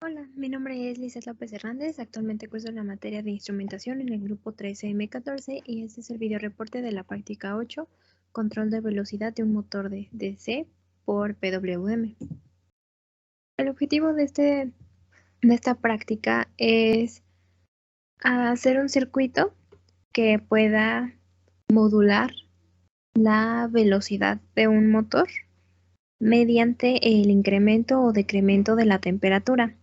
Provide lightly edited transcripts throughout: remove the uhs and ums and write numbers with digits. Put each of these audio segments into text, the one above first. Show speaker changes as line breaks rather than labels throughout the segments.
Hola, mi nombre es Lizeth López Hernández. Actualmente curso la materia de instrumentación en el grupo 13M14 y este es el video reporte de la práctica 8, control de velocidad de un motor de DC por PWM. El objetivo de esta práctica es hacer un circuito que pueda modular la velocidad de un motor mediante el incremento o decremento de la temperatura.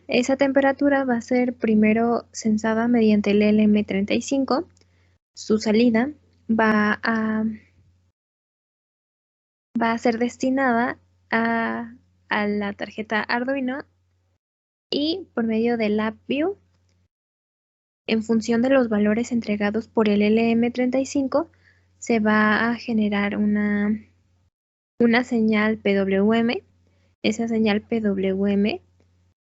Esa temperatura va a ser primero sensada mediante el LM35. Su salida va a, va a ser destinada a la tarjeta Arduino y por medio del LabVIEW, en función de los valores entregados por el LM35, se va a generar una señal PWM. Esa señal PWM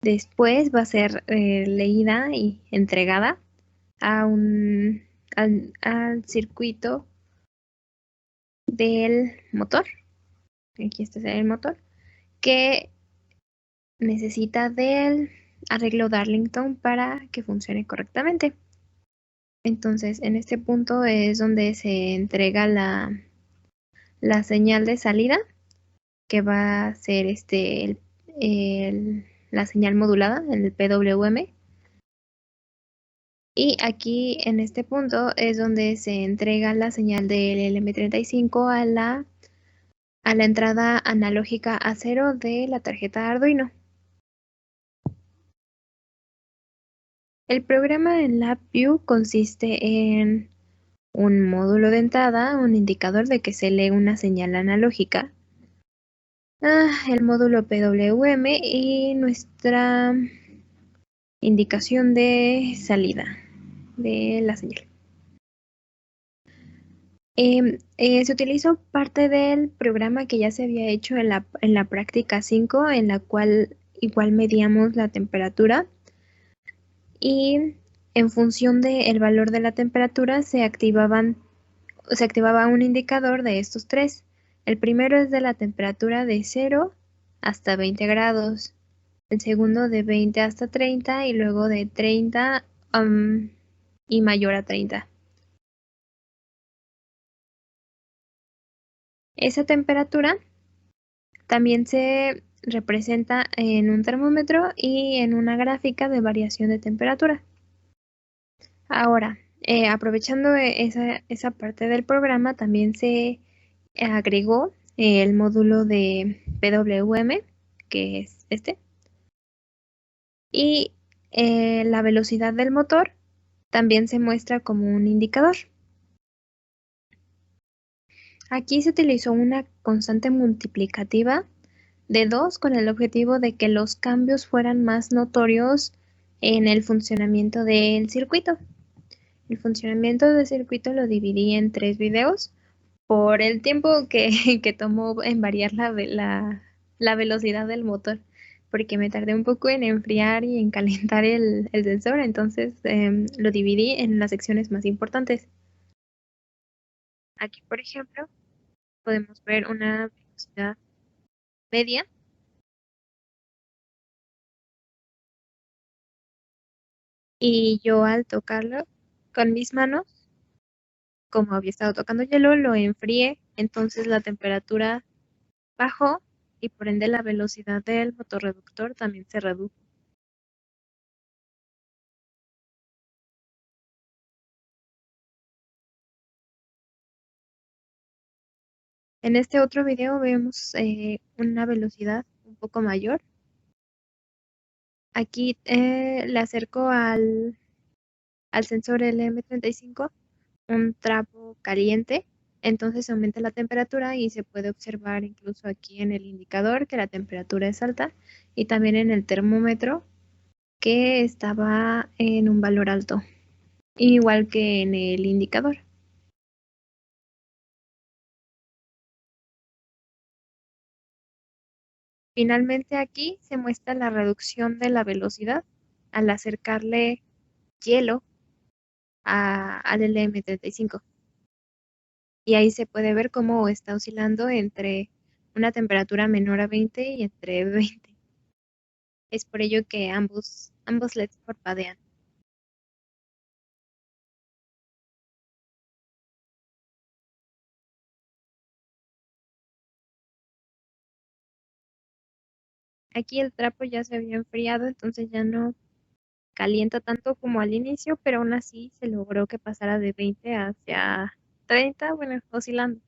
después va a ser leída y entregada al circuito del motor. Aquí está el motor, que necesita del arreglo Darlington para que funcione correctamente. Entonces, en este punto es donde se entrega la señal de salida, que va a ser la señal modulada, el PWM. Y aquí en este punto es donde se entrega la señal del LM35 a la entrada analógica a 0 de la tarjeta Arduino. El programa en LabVIEW consiste en un módulo de entrada, un indicador de que se lee una señal analógica, el módulo PWM y nuestra indicación de salida de la señal. Se utilizó parte del programa que ya se había hecho en la práctica 5, en la cual igual medíamos la temperatura y en función del valor de la temperatura se activaba un indicador de estos tres. El primero es de la temperatura de 0 hasta 20 grados, el segundo de 20 hasta 30 y luego de 30 y mayor a 30. Esa temperatura también se representa en un termómetro y en una gráfica de variación de temperatura. Ahora, aprovechando esa parte del programa, también se agregó el módulo de PWM, que es este, y la velocidad del motor también se muestra como un indicador. Aquí se utilizó una constante multiplicativa de 2 con el objetivo de que los cambios fueran más notorios en el funcionamiento del circuito. El funcionamiento del circuito lo dividí en 3 videos por el tiempo que, que tomó en variar la velocidad del motor, porque me tardé un poco en enfriar y en calentar el sensor, entonces lo dividí en las secciones más importantes. Aquí, por ejemplo, podemos ver una velocidad media y yo al tocarlo con mis manos, como había estado tocando hielo, lo enfrié, entonces la temperatura bajó y por ende la velocidad del motorreductor también se redujo. En este otro video vemos una velocidad un poco mayor. Aquí le acerco al sensor LM35 un trapo caliente, entonces aumenta la temperatura y se puede observar incluso aquí en el indicador que la temperatura es alta y también en el termómetro que estaba en un valor alto, igual que en el indicador. Finalmente aquí se muestra la reducción de la velocidad al acercarle hielo al LM35. Y ahí se puede ver cómo está oscilando entre una temperatura menor a 20 y entre 20. Es por ello que ambos LEDs parpadean. Aquí el trapo ya se había enfriado, entonces ya no calienta tanto como al inicio, pero aún así se logró que pasara de 20 hacia 30, bueno, oscilando.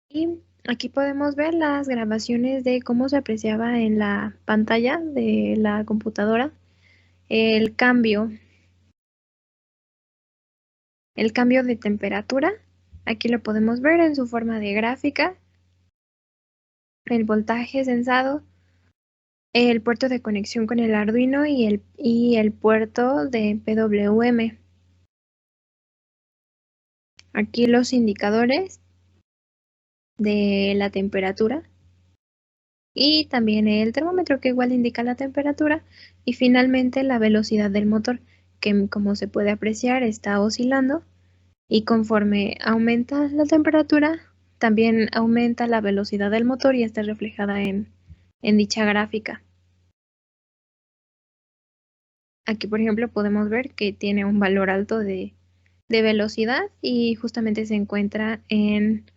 Y aquí podemos ver las grabaciones de cómo se apreciaba en la pantalla de la computadora el cambio, el cambio de temperatura. Aquí lo podemos ver en su forma de gráfica, el voltaje sensado, el puerto de conexión con el Arduino y el puerto de PWM. Aquí los indicadores de la temperatura y también el termómetro que igual indica la temperatura y finalmente la velocidad del motor que como se puede apreciar está oscilando y conforme aumenta la temperatura también aumenta la velocidad del motor y está reflejada en dicha gráfica. Aquí por ejemplo podemos ver que tiene un valor alto de velocidad y justamente se encuentra en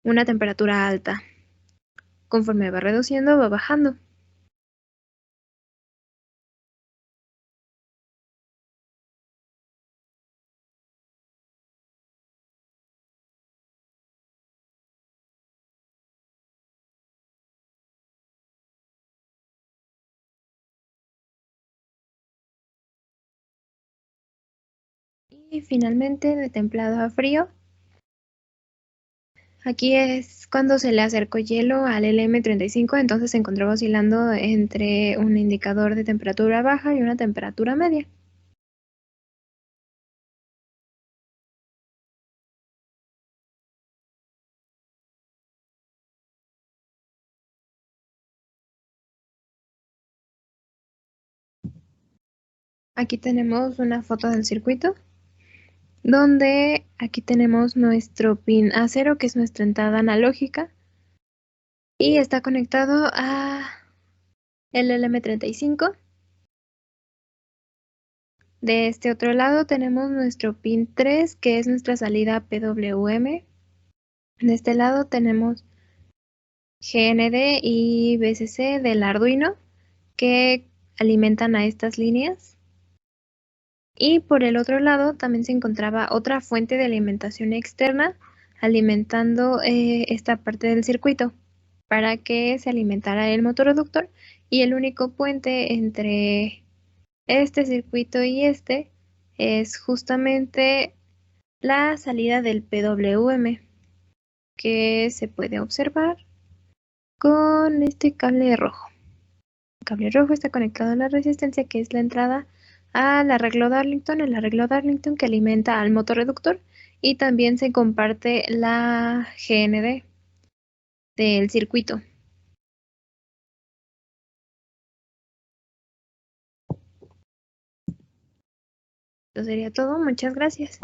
una temperatura alta. Conforme va reduciendo va bajando. Y finalmente, de templado a frío, aquí es cuando se le acercó hielo al LM35, entonces se encontraba oscilando entre un indicador de temperatura baja y una temperatura media. Aquí tenemos una foto del circuito, donde aquí tenemos nuestro pin A0, que es nuestra entrada analógica, y está conectado a el LM35. De este otro lado tenemos nuestro pin 3, que es nuestra salida PWM. De este lado tenemos GND y BCC del Arduino que alimentan a estas líneas. Y por el otro lado también se encontraba otra fuente de alimentación externa alimentando esta parte del circuito para que se alimentara el motor reductor, y el único puente entre este circuito y este es justamente la salida del PWM que se puede observar con este cable rojo. El cable rojo está conectado a la resistencia que es la entrada al arreglo Darlington, el arreglo Darlington que alimenta al motor reductor, y también se comparte la GND del circuito. Eso sería todo, muchas gracias.